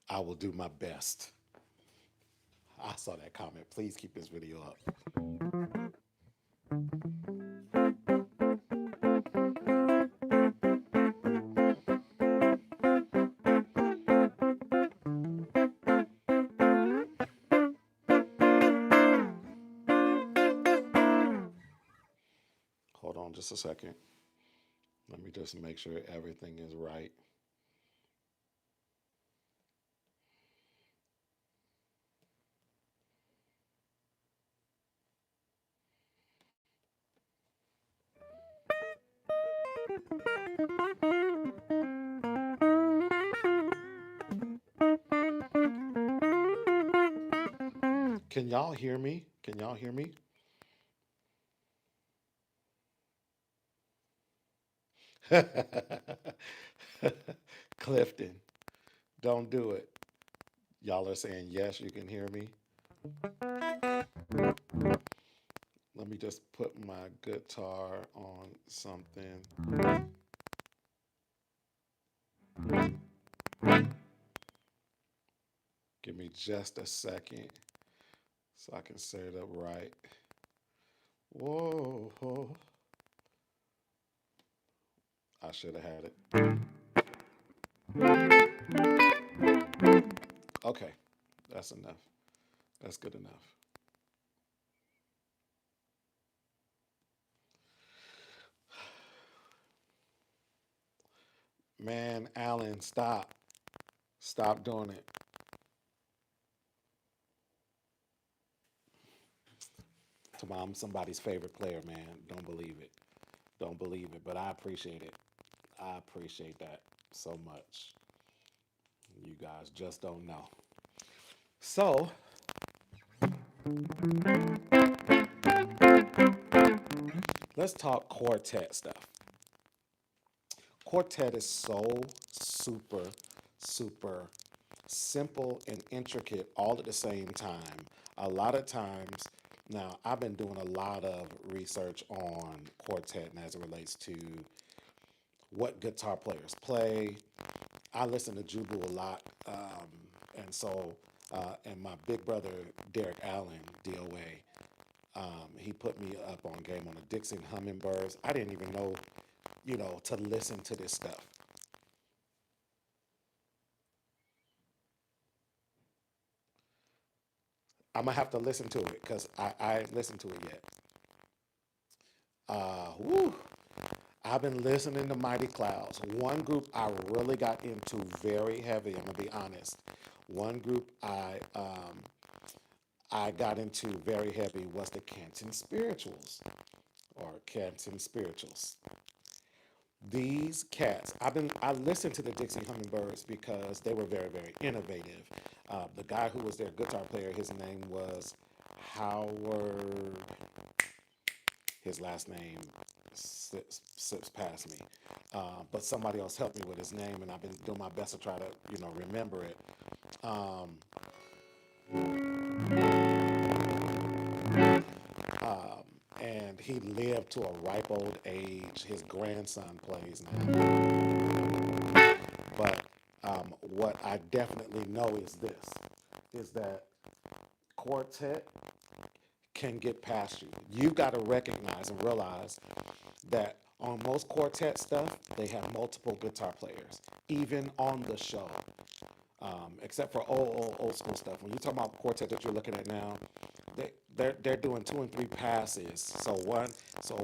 I will do my best. I saw that comment. Please keep this video up. Hold on just a second. Let me just make sure everything is right. Can y'all hear me? Can y'all hear me? Clifton, don't do it. Y'all are saying yes, you can hear me. Let me just put my guitar on something. Give me just a second so I can set it up right. Whoa. I should have had it. Okay, that's enough. That's good enough. Man, Alan, stop. Stop doing it. I'm somebody's favorite player, man. Don't believe it. Don't believe it, but I appreciate it. I appreciate that so much. You guys just don't know. So, let's talk quartet stuff. Quartet is so super simple and intricate all at the same time. A lot of times, now I've been doing a lot of research on quartet and as it relates to what guitar players play. I listen to Jubu a lot, and so and my big brother Derek Allen, DOA, he put me up on game on the Dixie Hummingbirds. I didn't even know, to listen to this stuff. I'm gonna have to listen to it because I ain't listened to it yet. Woo. I've been listening to Mighty Clouds. One group I really got into very heavy, I'm gonna be honest. One group I got into very heavy was the Canton Spirituals or Canton Spirituals. These cats, I listened to the Dixie Hummingbirds because they were very innovative. The guy who was their guitar player, his name was Howard. His last name slips past me, but somebody else helped me with his name, and I've been doing my best to try to remember it. And he lived to a ripe old age. His grandson plays now. But what I definitely know is that quartet can get past you. You got to recognize and realize that On most quartet stuff, they have multiple guitar players, even on the show. Except for old school stuff. When you talk about quartet that you're looking at now, they're doing 2 and 3 passes. So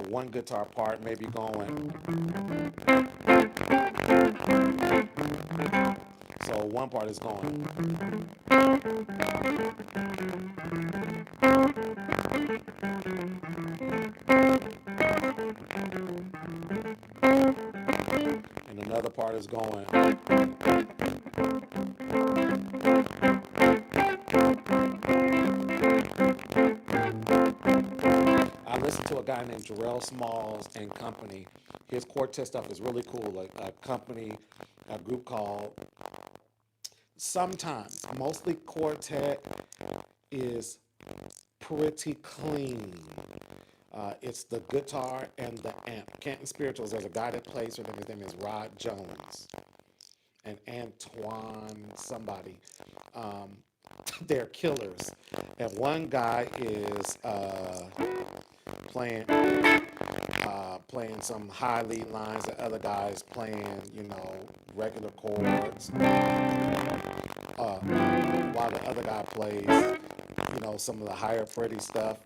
one guitar part may be going. So one part is going. And another part is going. I listened to a guy named Jarrell Smalls and Company. His quartet stuff is really cool. Like a group called Sometimes. Mostly quartet is pretty clean. It's the guitar and the amp. Canton Spirituals, there's a guy that plays for them. His name is Rod Jones and Antoine somebody. They're killers. And one guy is playing some high lead lines. The other guy is playing, regular chords. While the other guy plays, some of the higher pretty stuff.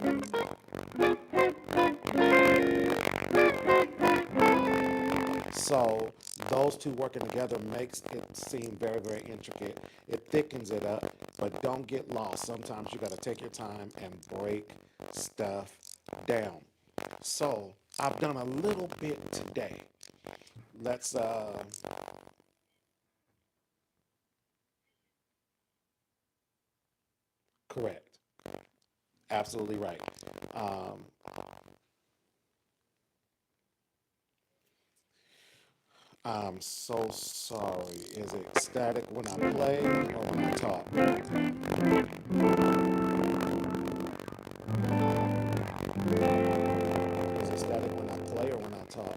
So those two working together makes it seem very, very intricate. It thickens it up, but don't get lost. Sometimes you got to take your time and break stuff down. So I've done a little bit today. Let's correct. Absolutely right. I'm so sorry. Is it static when I play or when I talk? Is it static when I play or when I talk?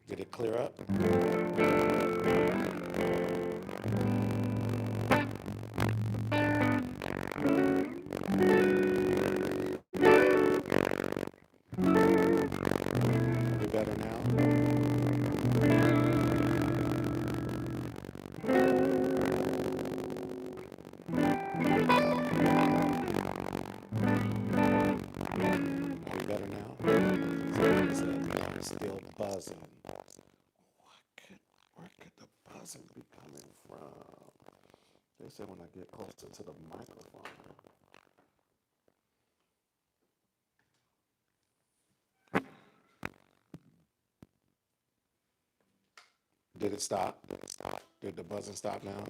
Did it clear up? Are we better now? Are we better now? It's still buzzing. Where could the buzzing be coming from? They said when I get closer to the microphone. Did it stop? Did the buzzing stop now?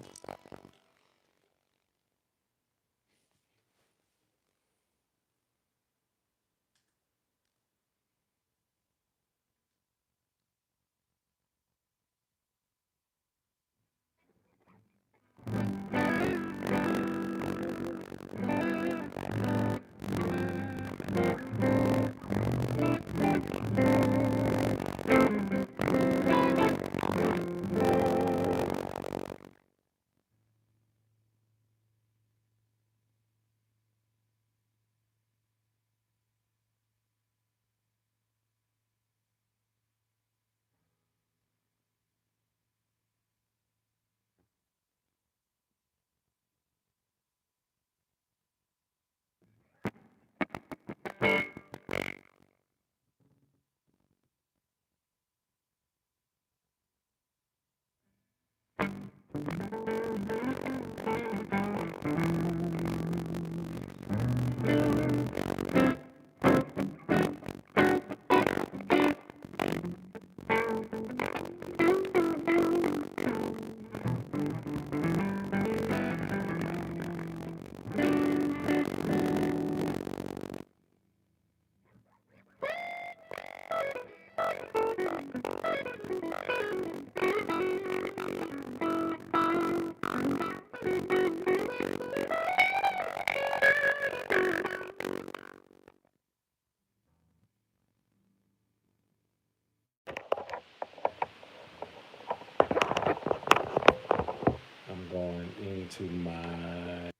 listening to my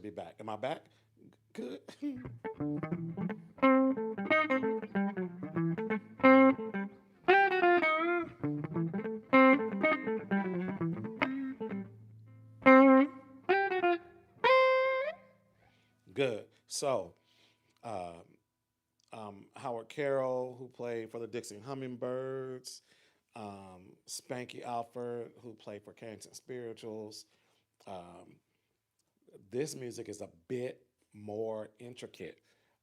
be back. Am I back? Good. Good. So, Howard Carroll, who played for the Dixie Hummingbirds, Spanky Alford, who played for Canton Spirituals. This music is a bit more intricate.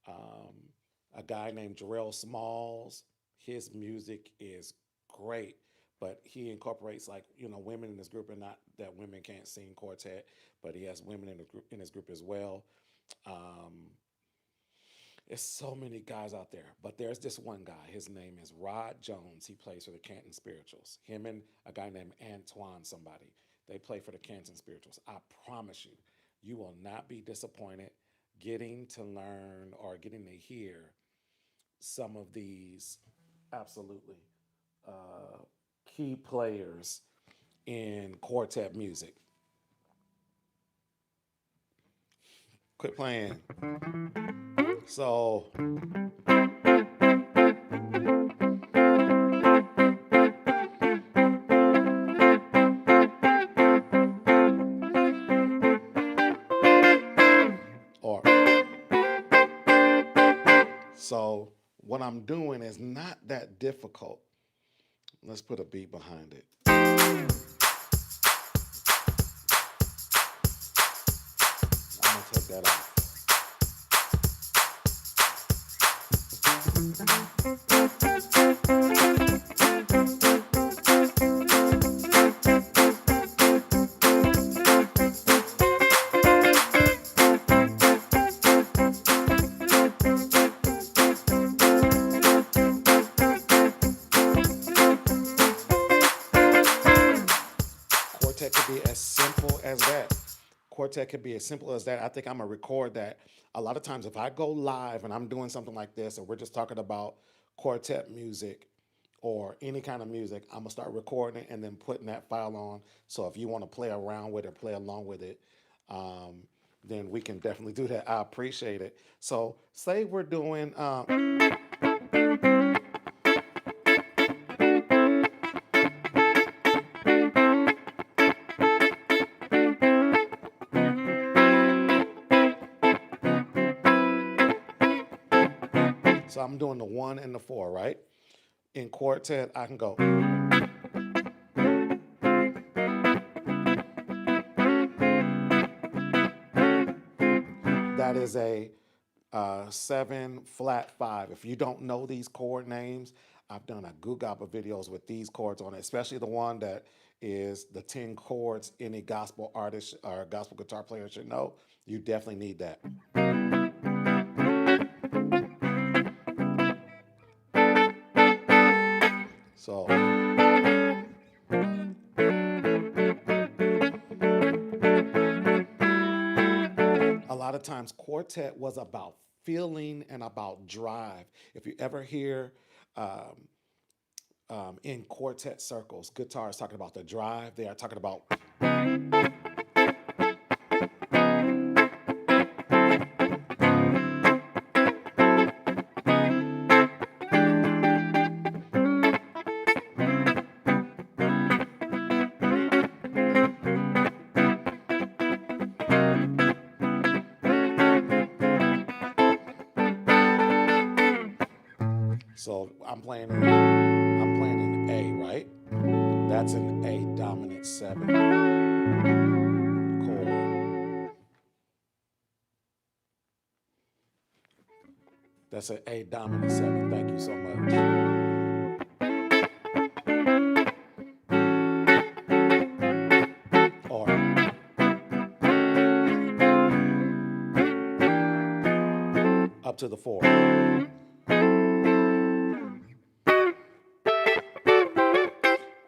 A guy named Jarrell Smalls, his music is great, but he incorporates women in his group, and not that women can't sing quartet, but he has women in his group as well. There's so many guys out there, but there's this one guy. His name is Rod Jones. He plays for the Canton Spirituals. Him and a guy named Antoine somebody. They play for the Canton Spirituals. I promise you, you will not be disappointed getting to learn or getting to hear some of these absolutely key players in quartet music. Quit playing. So what I'm doing is not that difficult. Let's put a beat behind it. I'm gonna take that off. Quartet could be as simple as that. Quartet could be as simple as that. I think I'm gonna record that. A lot of times if I go live and I'm doing something like this, and we're just talking about quartet music or any kind of music, I'm gonna start recording it and then putting that file on. So if you want to play around with it, play along with it, then we can definitely do that. I appreciate it. So say we're doing so I'm doing the 1 and the 4, right? In quartet, I can go. That is a 7 flat 5. If you don't know these chord names, I've done a Googaba videos with these chords on it, especially the one that is the 10 chords any gospel artist or gospel guitar player should know. You definitely need that. So a lot of times quartet was about feeling and about drive. If you ever hear in quartet circles, guitarists talking about the drive. They are talking about so I'm playing in A, right? That's an A dominant 7 chord. That's an A dominant 7. Thank you so much. Or up to the 4.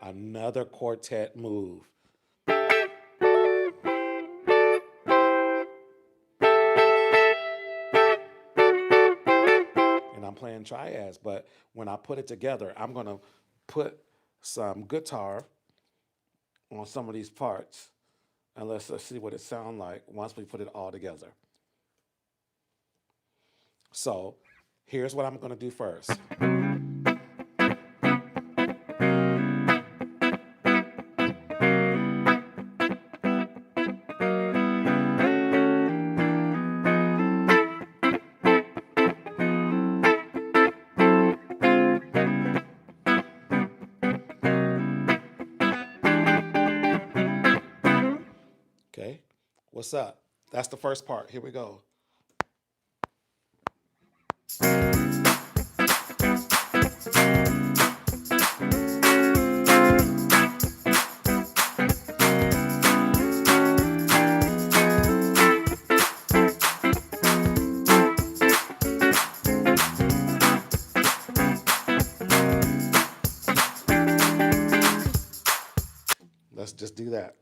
Another quartet move. And I'm playing triads, but when I put it together, I'm going to put some guitar on some of these parts, and let's see what it sounds like once we put it all together. So here's what I'm going to do first. Okay, what's up? That's the first part. Here we go. Let's just do that.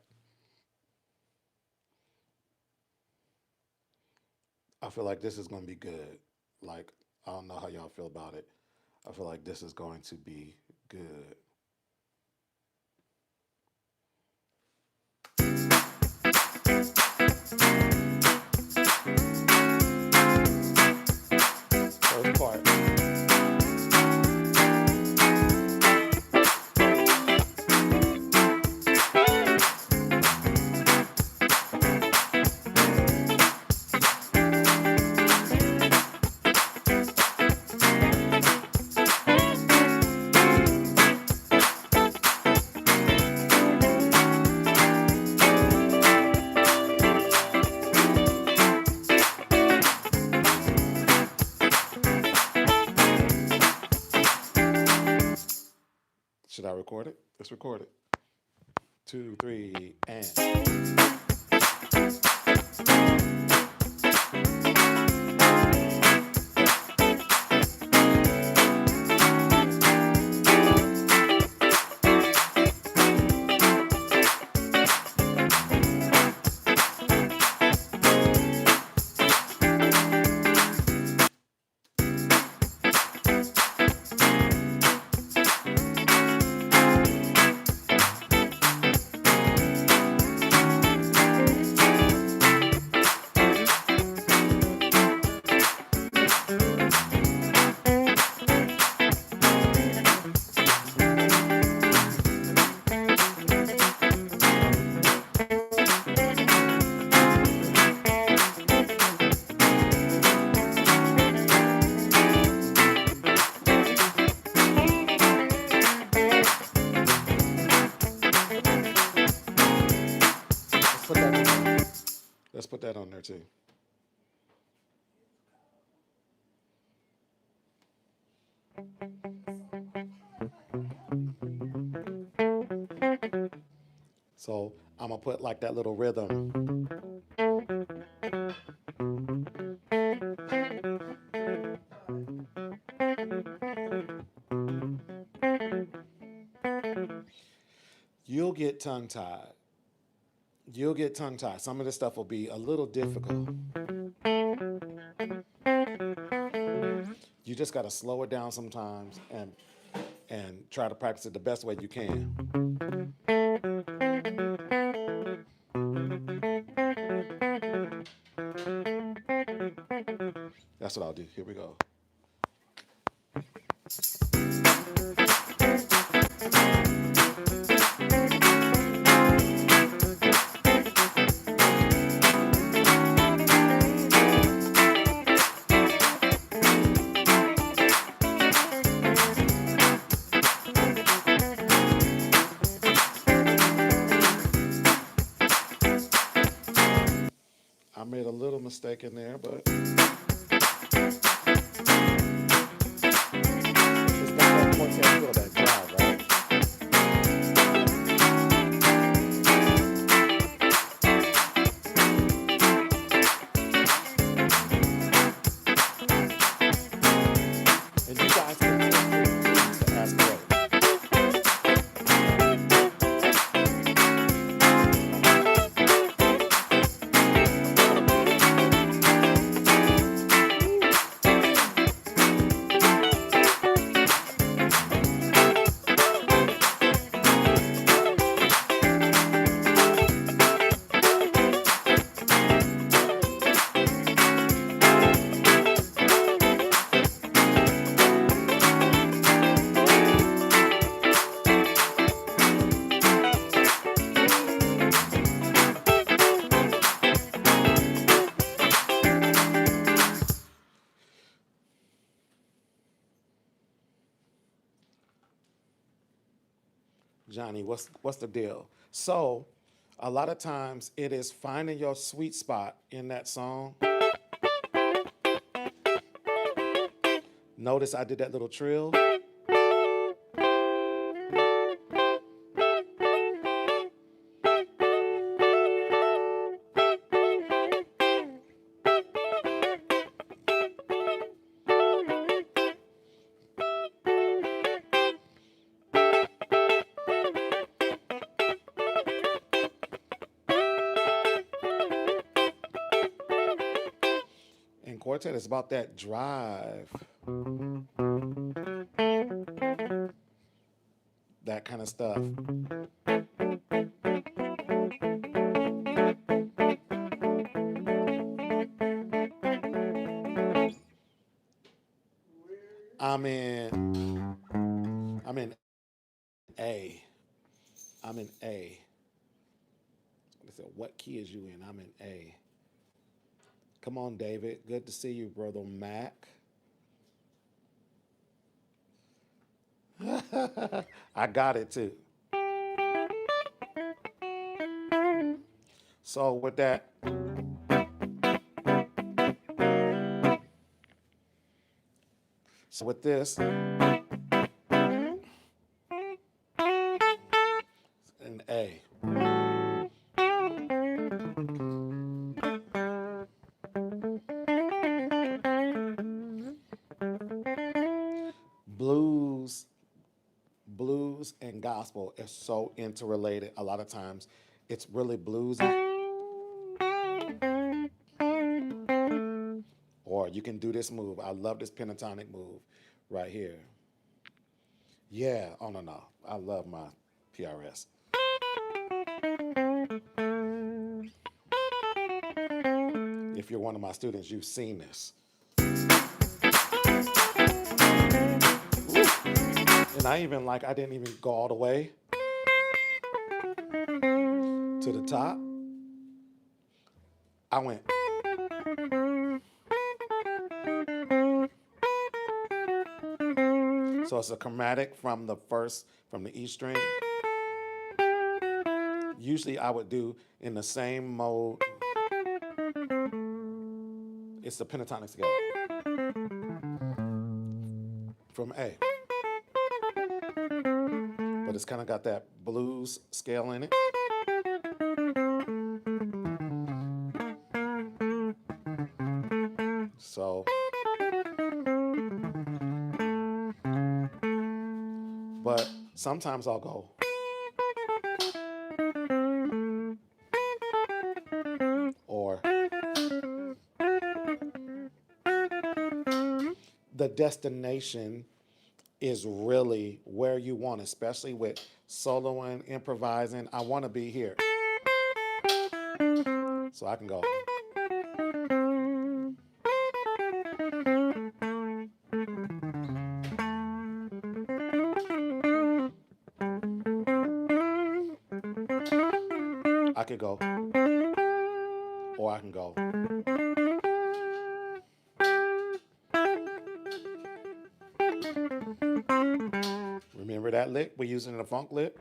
I feel like this is going to be good. Like, I don't know how y'all feel about it. I feel like this is going to be good. First part. Should I record it? Let's record it. 2, 3, and. Let's put that on there too. So I'm gonna put like that little rhythm. You'll get tongue-tied. You'll get tongue-tied. Some of this stuff will be a little difficult. You just got to slow it down sometimes and try to practice it the best way you can. That's what I'll do. Here we go. I made a little mistake in there, but it's got that Quartet feel, that drive, right? And you guys can feel free to ask away. Johnny, what's the deal? So, a lot of times it is finding your sweet spot in that song. Notice I did that little trill. Quartet is about that drive, that kind of stuff. I'm in A. I'm in A. They said, what key is you in? I'm in A. Come on, David. Good to see you, Brother Mac. I got it, too. So with that, so with this, an A. Blues and gospel is so interrelated. A lot of times it's really bluesy. Or you can do this move. I love this pentatonic move right here. Yeah, oh no. I love my PRS. If you're one of my students, you've seen this. And I didn't even go all the way to the top. I went. So it's a chromatic from the E string. Usually I would do in the same mode. It's the pentatonic scale from A. But it's kind of got that blues scale in it. So, but sometimes I'll go. Or the destination is really where you want, especially with soloing, improvising. I want to be here. So I can go. I could go. Or I can go. Remember that lick we're using the funk lick?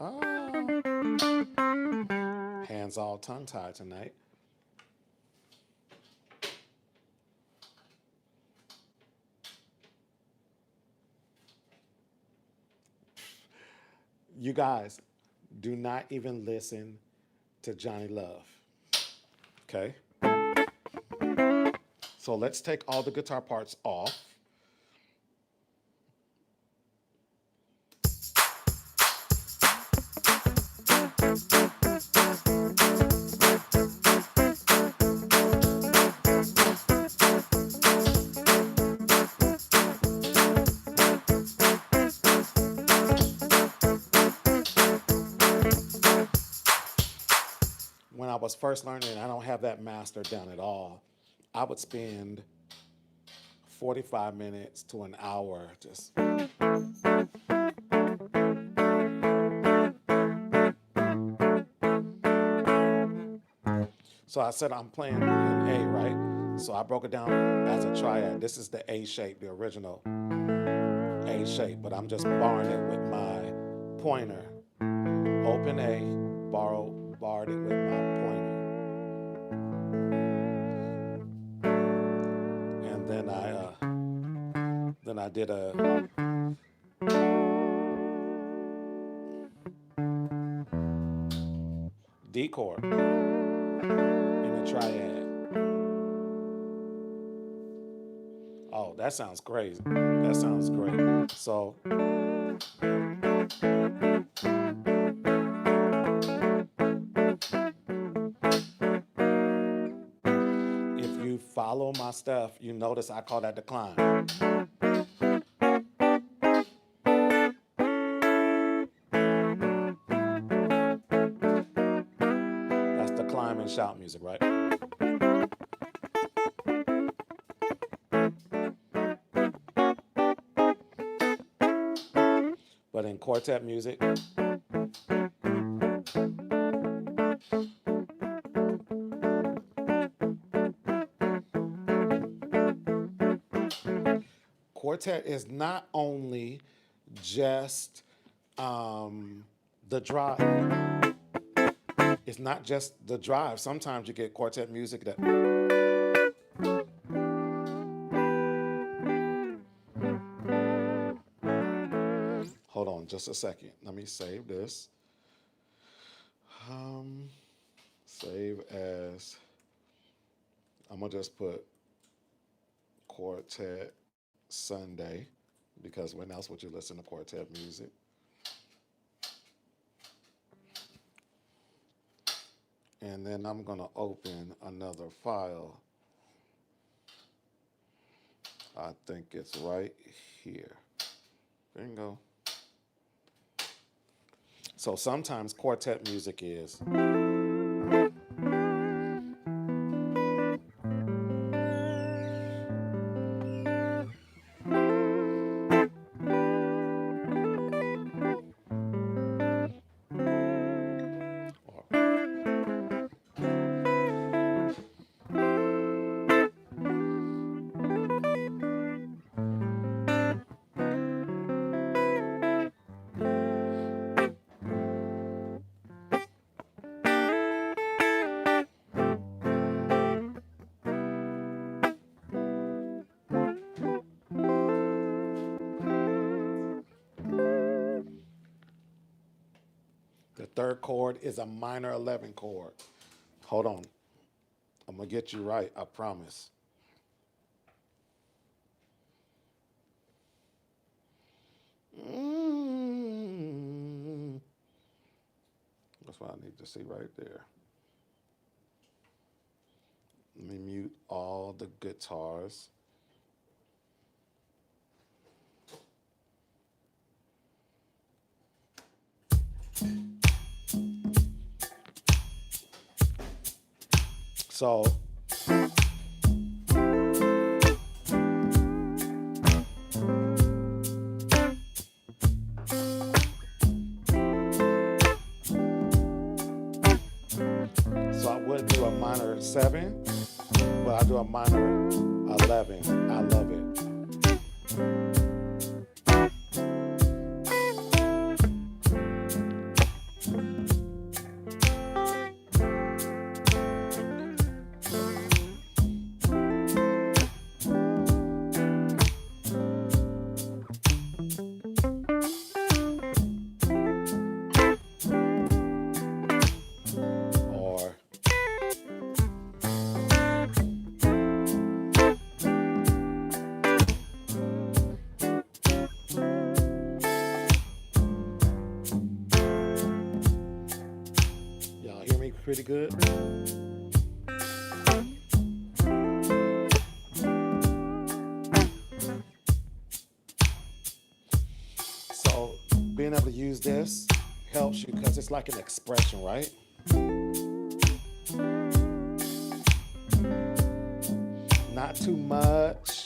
Oh. Hands all tongue-tied tonight. You guys, do not even listen to Johnny Love. Okay? So let's take all the guitar parts off. When I was first learning, I don't have that mastered down at all. I would spend 45 minutes to an hour just. So I said I'm playing in A, right? So I broke it down as a triad. This is the A shape, the original A shape, but I'm just barring it with my pointer. Open A, barred it with my pointer. And then I did a D chord in a triad. Oh, that sounds crazy. That sounds great. So if you follow my stuff, you notice I call that the climb. That's the climb and shout music, right? But in quartet music, quartet is not only just the drive. It's not just the drive. Sometimes you get quartet music that. Hold on just a second. Let me save this. Save as. I'm going to just put Quartet Sunday, because when else would you listen to quartet music? And then I'm going to open another file. I think it's right here. Bingo. So sometimes quartet music is. The third chord is a minor 11 chord. Hold on. I'm going to get you right, I promise. That's what I need to see right there. Let me mute all the guitars. So I would do a minor 7, but I do a minor 11. I love it. Pretty good. So being able to use this helps you because it's like an expression, right? Not too much.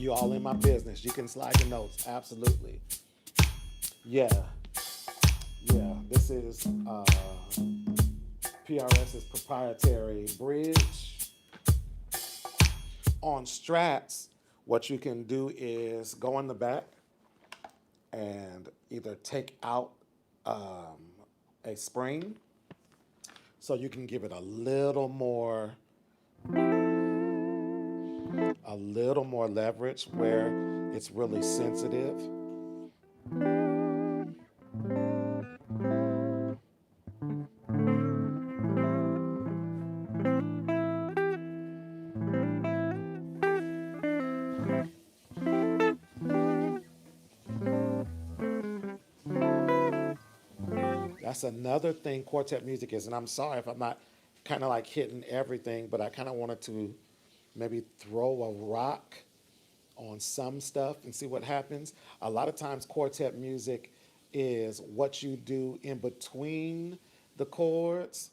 You all in my business. You can slide your notes. Absolutely. Yeah. This is PRS's proprietary bridge. On Strats, what you can do is go in the back and either take out a spring so you can give it a little more leverage where it's really sensitive. That's another thing Quartet music is, and I'm sorry if I'm not kind of like hitting everything, but I kind of wanted to maybe throw a rock on some stuff and see what happens. A lot of times Quartet music is what you do in between the chords.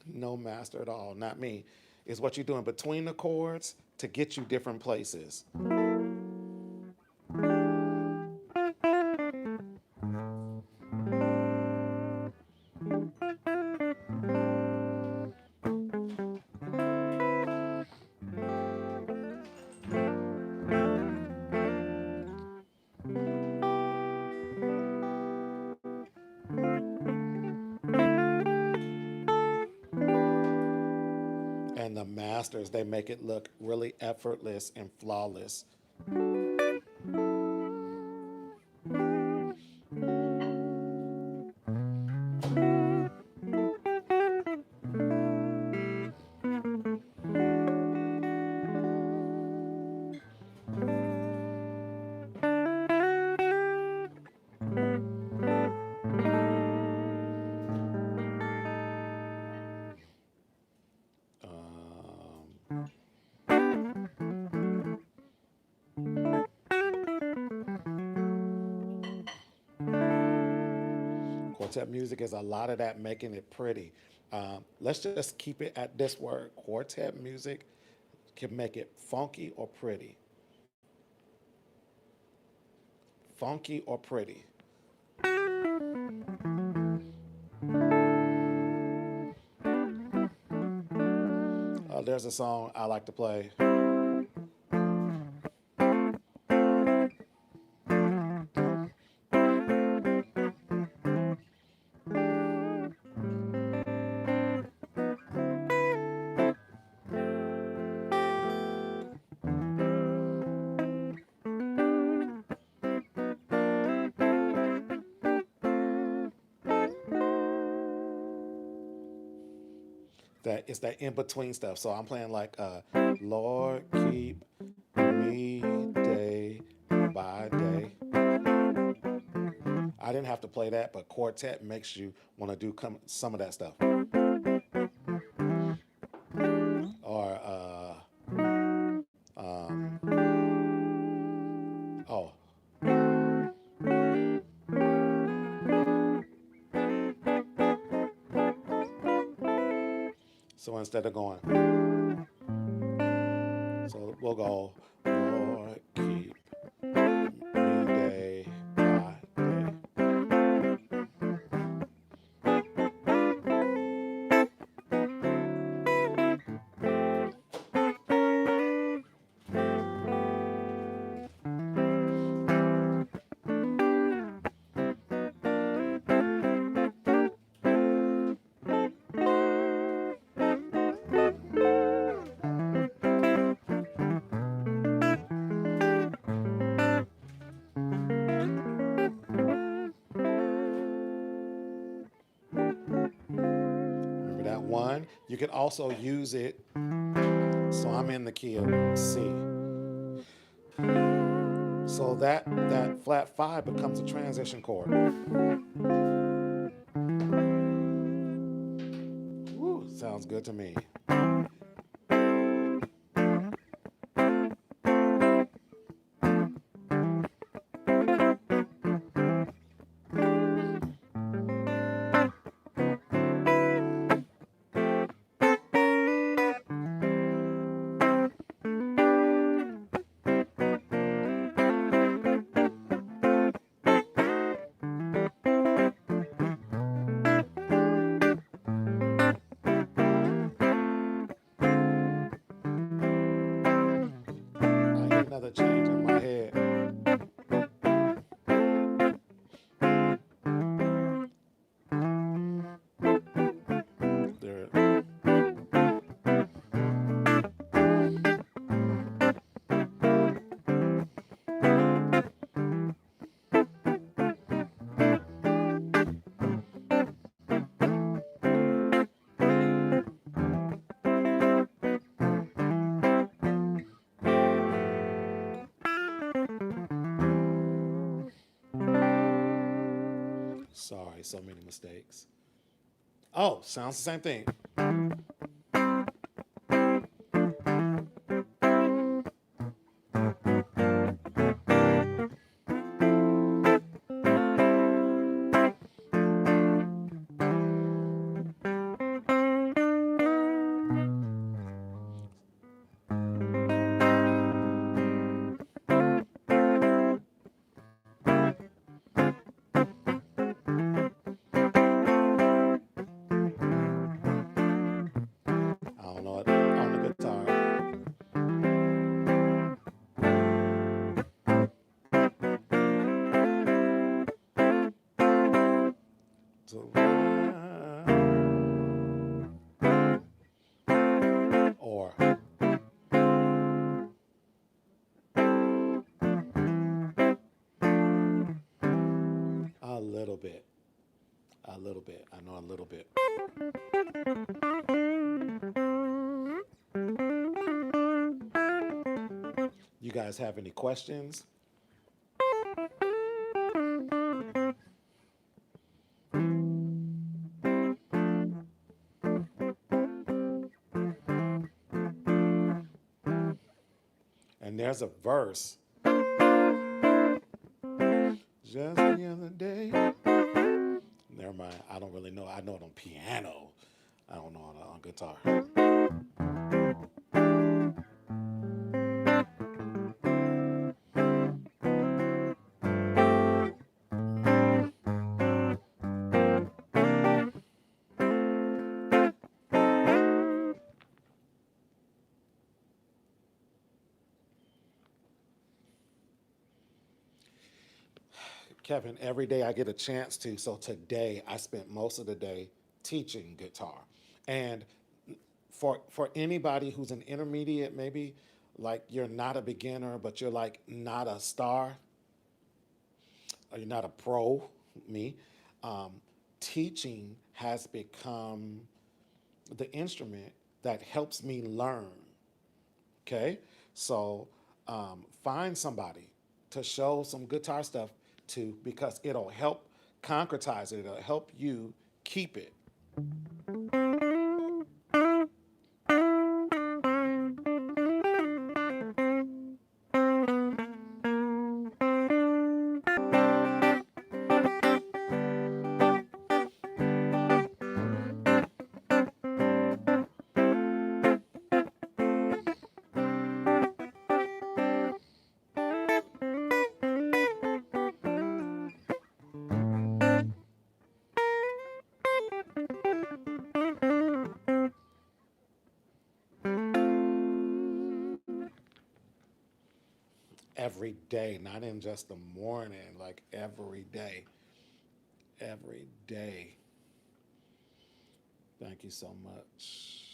No master at all, not me. Is what you do in between the chords to get you different places. And the masters, they make it look really effortless and flawless. Quartet music is a lot of that, making it pretty. Let's just keep it at this word. Quartet music can make it funky or pretty. Funky or pretty. there's a song I like to play. That it's that in between stuff. So I'm playing like Lord keep me day by day. I didn't have to play that, but Quartet makes you want to do some of that stuff. Or oh. So instead of going, so we'll go, Lord keep me day by day. One, you can also use it. So I'm in the key of C. So that flat 5 becomes a transition chord. Woo, sounds good to me. Another change in my head. There. Sorry, so many mistakes. Oh, sounds the same thing. Or a little bit. A little bit. I know a little bit. You guys have any questions? And there's a verse. Just the other day. Never mind. I don't really know. I know it on piano. I don't know it on guitar. Kevin, every day I get a chance to. So today I spent most of the day teaching guitar. And for anybody who's an intermediate, maybe like you're not a beginner, but you're like not a star, or you're not a pro, me, um, teaching has become the instrument that helps me learn. Okay, so find somebody to show some guitar stuff to, because it'll help concretize it. It'll help you keep it. Every day, not in just the morning, like every day. Every day. Thank you so much.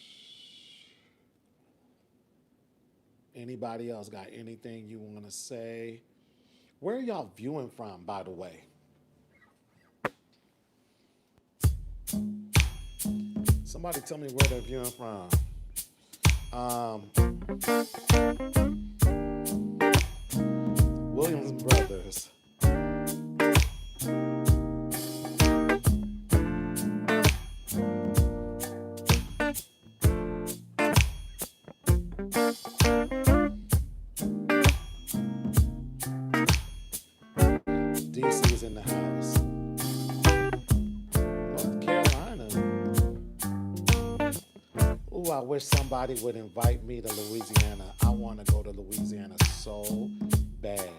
Anybody else got anything you want to say? Where are y'all viewing from, by the way? Somebody tell me where they're viewing from. Williams Brothers. DC's in the house. North Carolina. Ooh, I wish somebody would invite me to Louisiana. I want to go to Louisiana so bad.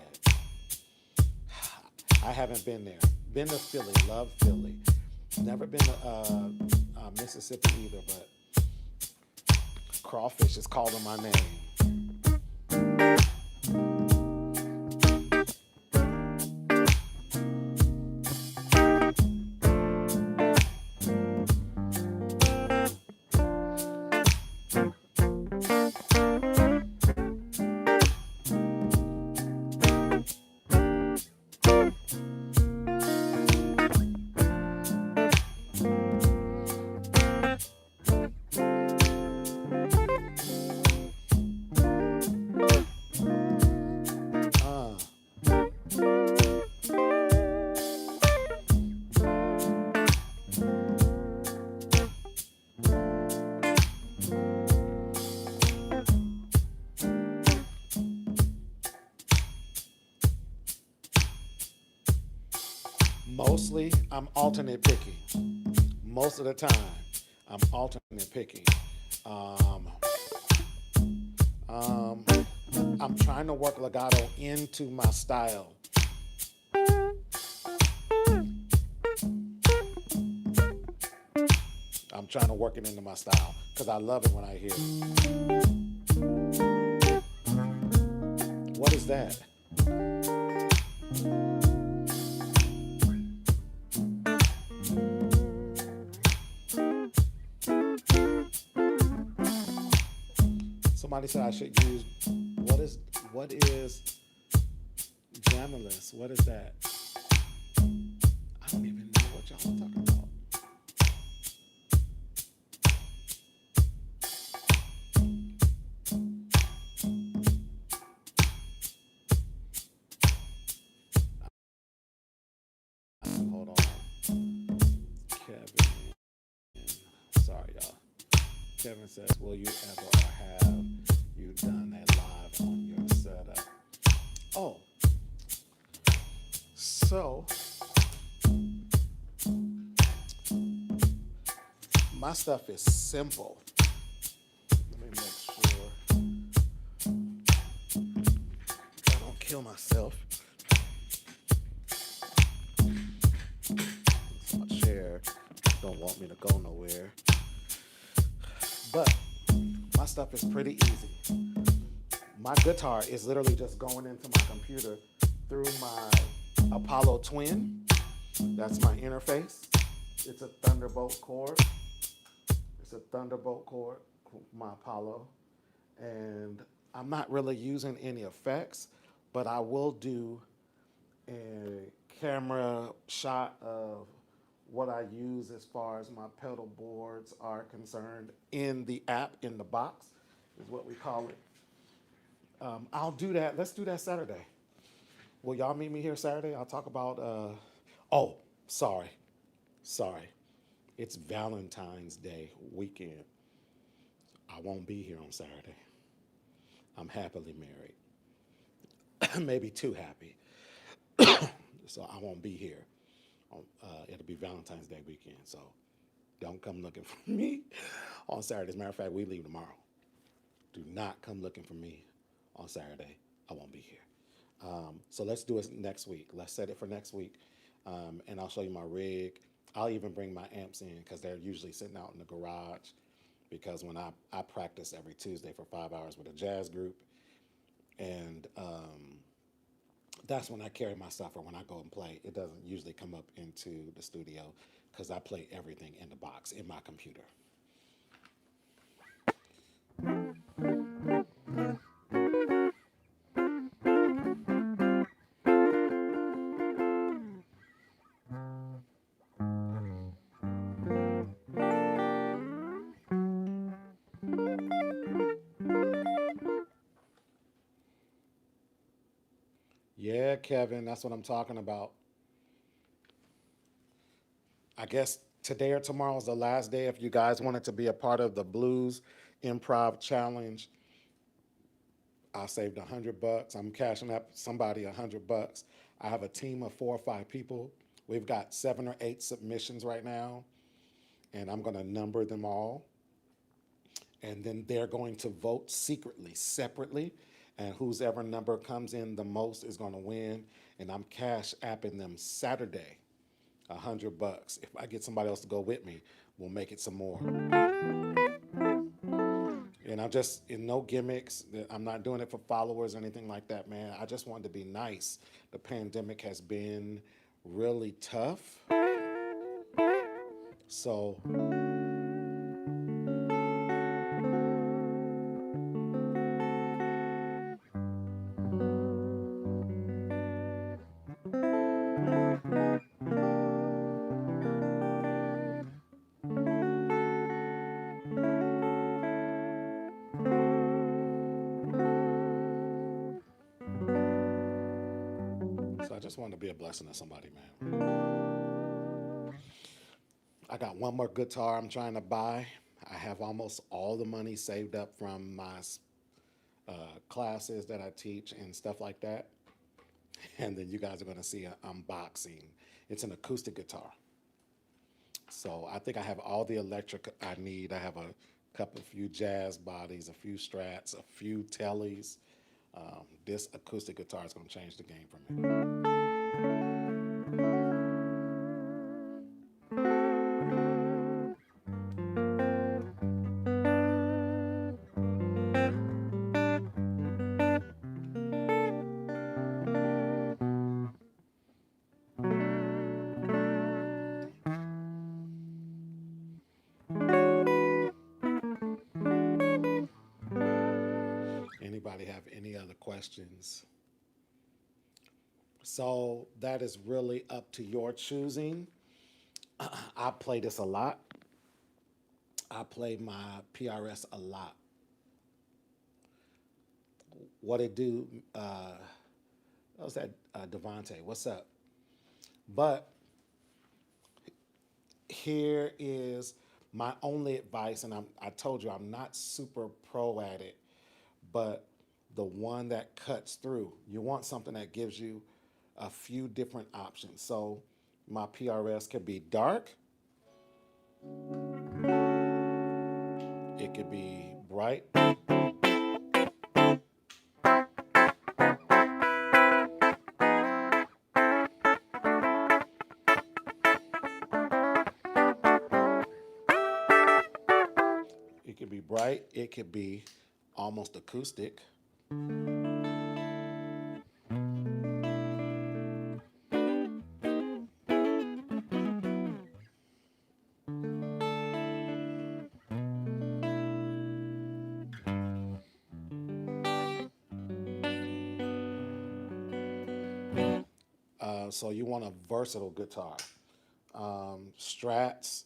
I haven't been there. Been to Philly, love Philly. Never been to Mississippi either, but crawfish is calling my name. Mostly, I'm alternate picking. Most of the time, I'm alternate picking. I'm trying to work legato into my style. I'm trying to work it into my style because I love it when I hear it. What is that? Somebody said I should use, what is Jamulus? What is that? I don't even know what y'all are talking about. Hold on. Kevin. Sorry, y'all. Kevin says, will you ever, or have you done that live on your setup? Oh. So, my stuff is simple. Let me make sure I don't kill myself. My chair don't want me to go nowhere. But my stuff is pretty easy. My guitar is literally just going into my computer through my Apollo Twin. That's my interface. It's a Thunderbolt cord. It's a Thunderbolt cord, my Apollo. And I'm not really using any effects, but I will do a camera shot of what I use as far as my pedal boards are concerned in the app, in the box, is what we call it. I'll do that. Let's do that Saturday. Will y'all meet me here Saturday? I'll talk about, oh, sorry. It's Valentine's Day weekend. I won't be here on Saturday. I'm happily married. Maybe too happy. So I won't be here. It'll be Valentine's Day weekend. So don't come looking for me on Saturday. As a matter of fact, we leave tomorrow. Do not come looking for me on Saturday. I won't be here. So let's do it next week. Let's set it for next week. And I'll show you my rig. I'll even bring my amps in because they're usually sitting out in the garage, because when I practice every Tuesday for 5 hours with a jazz group, and that's when I carry my stuff, or when I go and play. It doesn't usually come up into the studio because I play everything in the box in my computer. Yeah, Kevin, that's what I'm talking about. I guess today or tomorrow is the last day. If you guys wanted to be a part of the Blues Improv Challenge, I saved $100. I'm cashing up somebody $100. I have a team of 4 or 5 people. We've got 7 or 8 submissions right now, and I'm going to number them all. And then they're going to vote secretly, separately, and whose ever number comes in the most is going to win. And I'm cash apping them Saturday $100. If I get somebody else to go with me, we'll make it some more. And I'm just in no gimmicks. I'm not doing it for followers or anything like that, man. I just wanted to be nice. The pandemic has been really tough. So I just wanted to be a blessing to somebody, man. I got one more guitar I'm trying to buy. I have almost all the money saved up from my classes that I teach and stuff like that. And then you guys are going to see an unboxing. It's an acoustic guitar. So I think I have all the electric I need. I have a few jazz bodies, a few strats, a few tellies. This acoustic guitar is going to change the game for me. Anybody have any other questions? So that is really up to your choosing. I play this a lot. I play my PRS a lot. What it do, what was that, Devontae? What's up? But here is my only advice, and I told you I'm not super pro at it, but the one that cuts through. You want something that gives you a few different options. So my PRS could be dark. It could be bright. It could be bright. It could be almost acoustic. So you want a versatile guitar. Strats,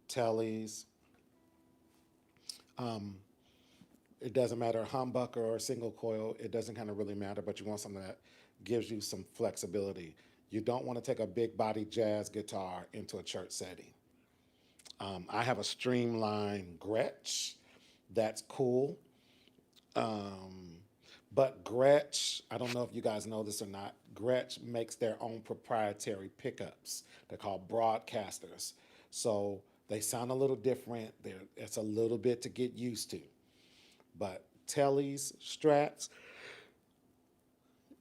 tellies. Um, it doesn't matter humbucker or single coil. It doesn't kind of really matter, but you want something that gives you some flexibility. You don't want to take a big body jazz guitar into a church setting. I have a Streamline Gretsch. That's cool. Um, but Gretsch, I don't know if you guys know this or not, Gretsch makes their own proprietary pickups. They're called broadcasters. So they sound a little different. It's a little bit to get used to. But Tellies, Strats,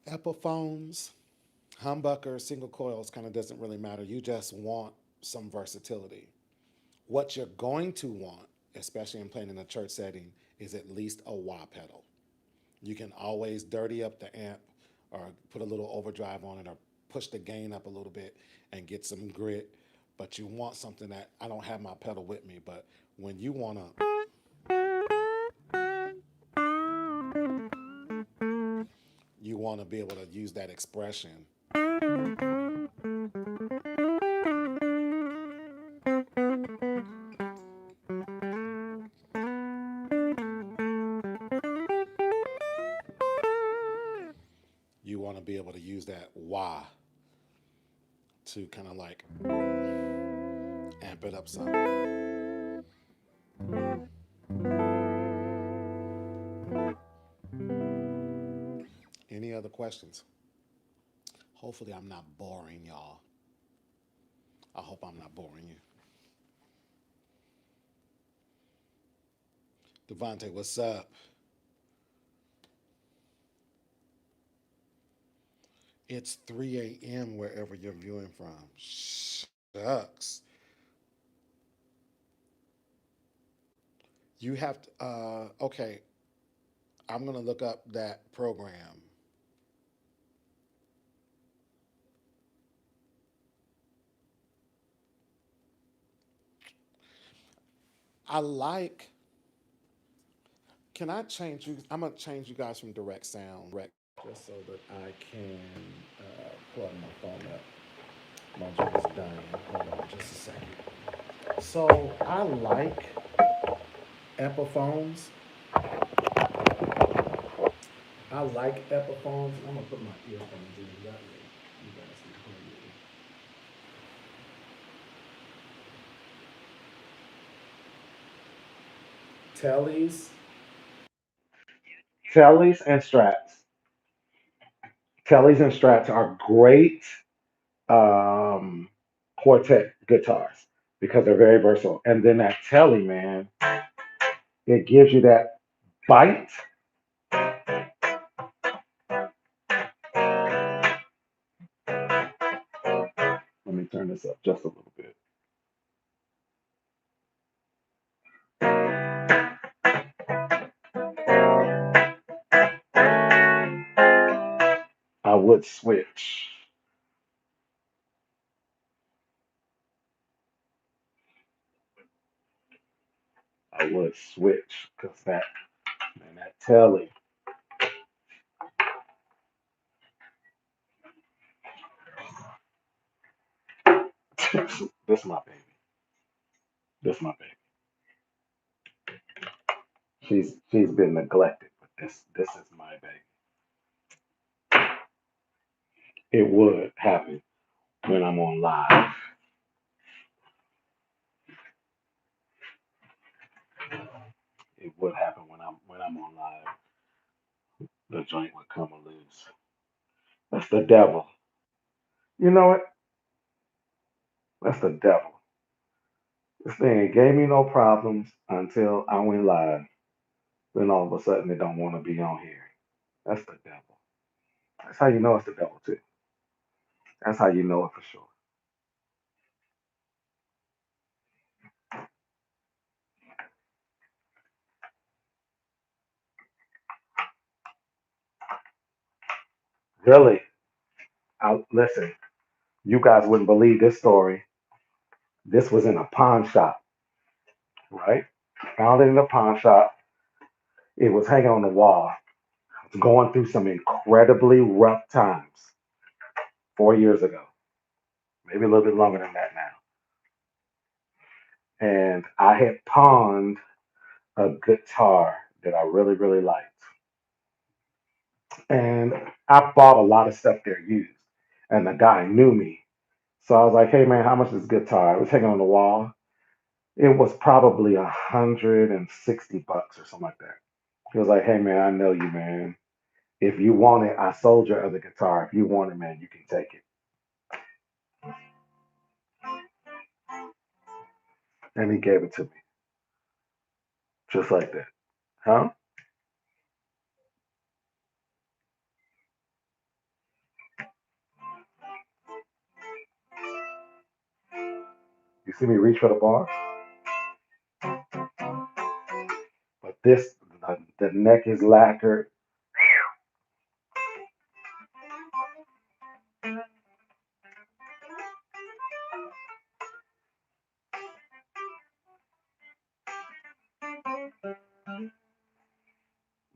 Epiphones, humbuckers, single coils kind of doesn't really matter. You just want some versatility. What you're going to want, especially in playing in a church setting, is at least a wah pedal. You can always dirty up the amp or put a little overdrive on it or push the gain up a little bit and get some grit. But you want something that I don't have my pedal with me, but when you want to, you want to be able to use that expression. You want to be able to use that wah to kind of like amp it up some. Any other questions? Hopefully, I'm not boring y'all. I hope I'm not boring you. Devontae, what's up? It's 3 a.m. wherever you're viewing from. Shucks. You have to, okay, I'm going to look up that program. I like, can I change you? I'm going to change you guys from direct sound, just so that I can plug my phone up. My job is dying. Hold on just a second. So I like Epiphones. I like Epiphones. I'm going to put my earphones in. That way you guys can hear me. Tellies. Tellies and Strats. Tellies and Strats are great um, quartet guitars because they're very versatile. And then that Telly, man, it gives you that bite. Let me turn this up just a little bit. I would switch. I would switch because that, man, that Telly. This is my baby. This is my baby. She's been neglected, but this is my baby. It would happen when I'm on live. It would happen when I'm on live. The joint would come loose. That's the devil. You know what? That's the devil. This thing gave me no problems until I went live. Then all of a sudden, they don't want to be on here. That's the devil. That's how you know it's the devil too. That's how you know it for sure. Really? Listen, you guys wouldn't believe this story. This was in a pawn shop, right? Found it in a pawn shop. It was hanging on the wall. It's going through some incredibly rough times. 4 years ago, maybe a little bit longer than that now. And I had pawned a guitar that I really, really liked. And I bought a lot of stuff there used. And the guy knew me. So I was like, hey man, how much is this guitar? It was hanging on the wall. It was probably $160 or something like that. He was like, hey man, I know you, man. If you want it, I sold your other guitar. If you want it, man, you can take it. And he gave it to me. Just like that. Huh? You see me reach for the bar? But this, the neck is lacquered.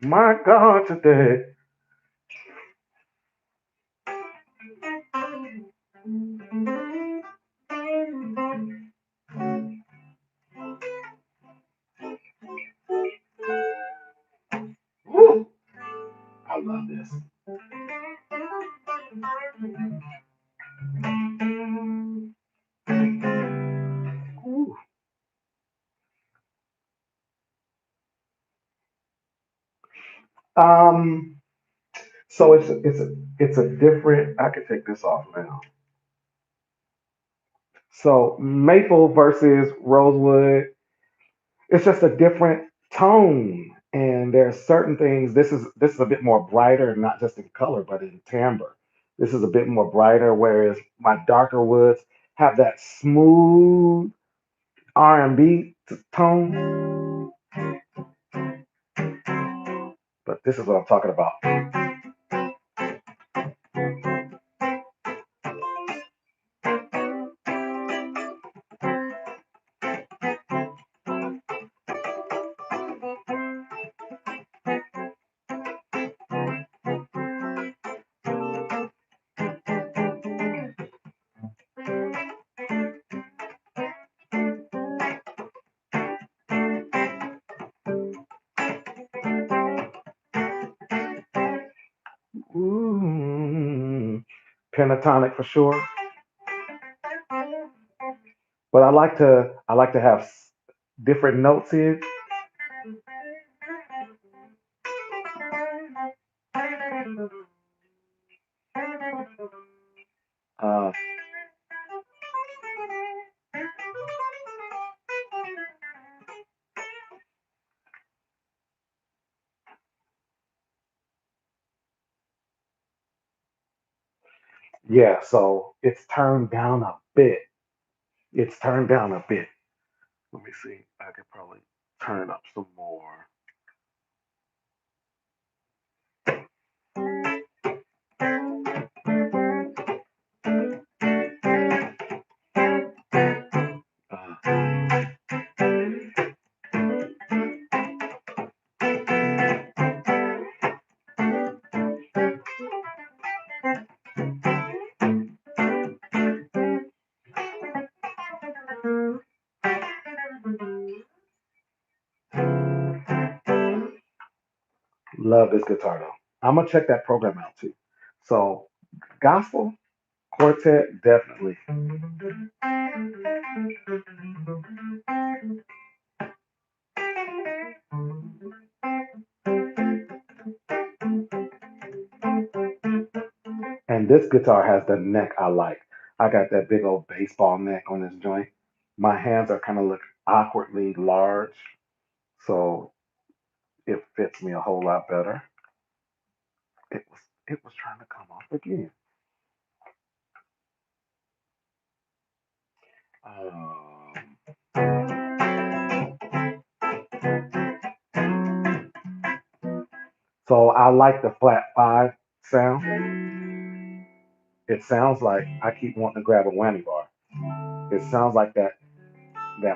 My God, today. Woo! I love this. Ooh. Um, so it's a different. I can take this off now. So maple versus rosewood, it's just a different tone. And there are certain things. This is a bit more brighter, not just in color, but in timbre. This is a bit more brighter, whereas my darker woods have that smooth R&B tone. But this is what I'm talking about. Ooh, pentatonic for sure. But I like to have different notes here. Uh, yeah, so it's turned down a bit. It's turned down a bit. Let me see. I could probably turn up some more. Uh, love this guitar though. I'm gonna check that program out too. So gospel, quartet, definitely. And this guitar has the neck I like. I got that big old baseball neck on this joint. My hands are kind of look awkwardly large, so it fits me a whole lot better. It was trying to come off again. Um, so I like the flat five sound. It sounds like I keep wanting to grab a whammy bar. It sounds like that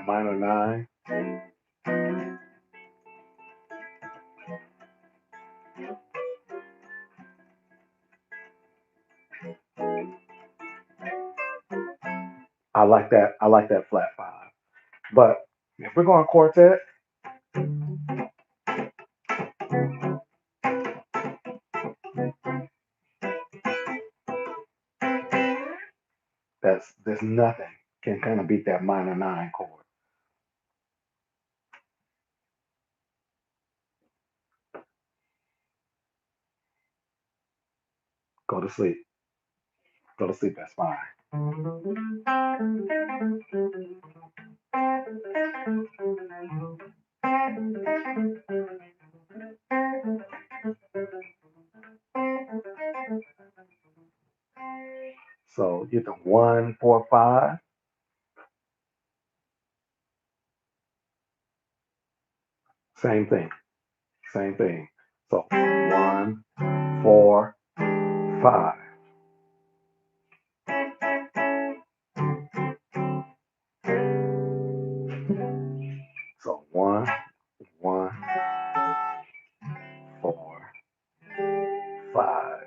minor nine. I like that. I like that flat five. But if we're going quartet, there's nothing can kind of beat that minor nine chord. Go to sleep. Go to sleep. That's fine. So you do 1 4 5. Same thing. Same thing. So 1 4 5. So 1 1 4 5.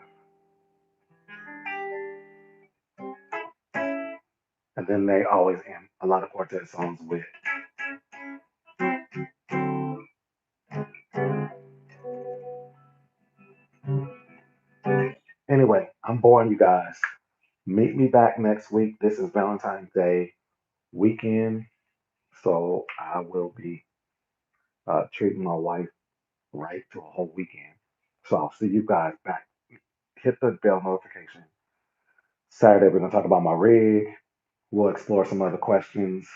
And then they always end a lot of quartet songs with. Anyway, I'm boring you guys. Meet me back next week. This is Valentine's Day weekend, so I will be treating my wife right to a whole weekend. So I'll see you guys back. Hit the bell notification. Saturday, we're going to talk about my rig. We'll explore some other questions.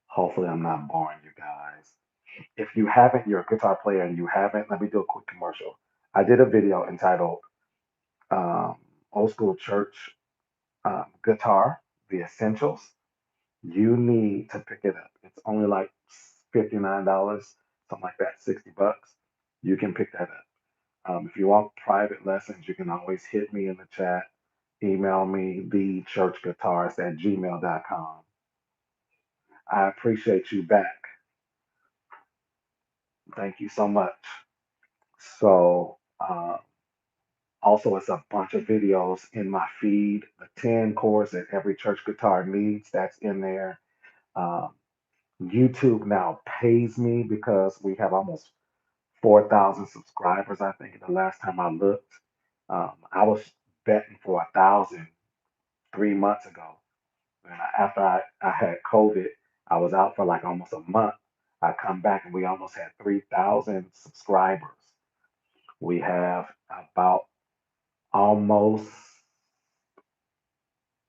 Hopefully, I'm not boring you guys. If you haven't, you're a guitar player and you haven't, let me do a quick commercial. I did a video entitled um, Old School Church Guitar, The Essentials. You need to pick it up. It's only like $59, something like that, $60. You can pick that up. If you want private lessons, you can always hit me in the chat. Email me, TheeChurchGuitarist@gmail.com. I appreciate you back. Thank you so much. So, also, it's a bunch of videos in my feed. The 10 chords that every church guitar needs, that's in there. Um, YouTube now pays me because we have almost 4,000 subscribers, I think, the last time I looked. I was betting for 1,000 3 months ago. And after I had COVID, I was out for like almost a month. I come back and we almost had 3,000 subscribers. We have about almost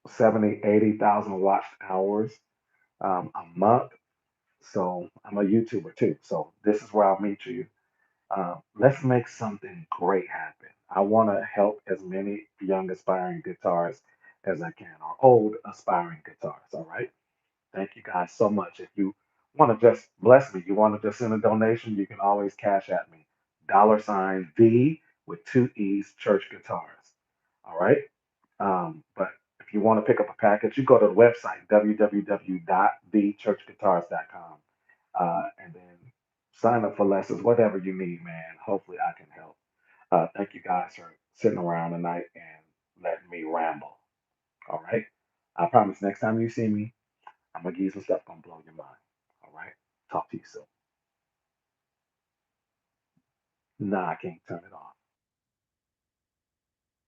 70, 80,000 watched hours a month. So I'm a YouTuber too. So this is where I'll meet you. Let's make something great happen. I want to help as many young aspiring guitarists as I can, or old aspiring guitarists. All right. Thank you guys so much. If you want to just bless me, you want to just send a donation, you can always cash at me. $ the with two E's Church Guitarist. All right. But if you want to pick up a package, you go to the website, www.thechurchguitarist.com, and then sign up for lessons, whatever you need, man. Hopefully, I can help. Thank you guys for sitting around tonight and letting me ramble. All right. I promise next time you see me, I'm going to give you some stuff going to blow your mind. All right. Talk to you soon. Nah, I can't turn it off.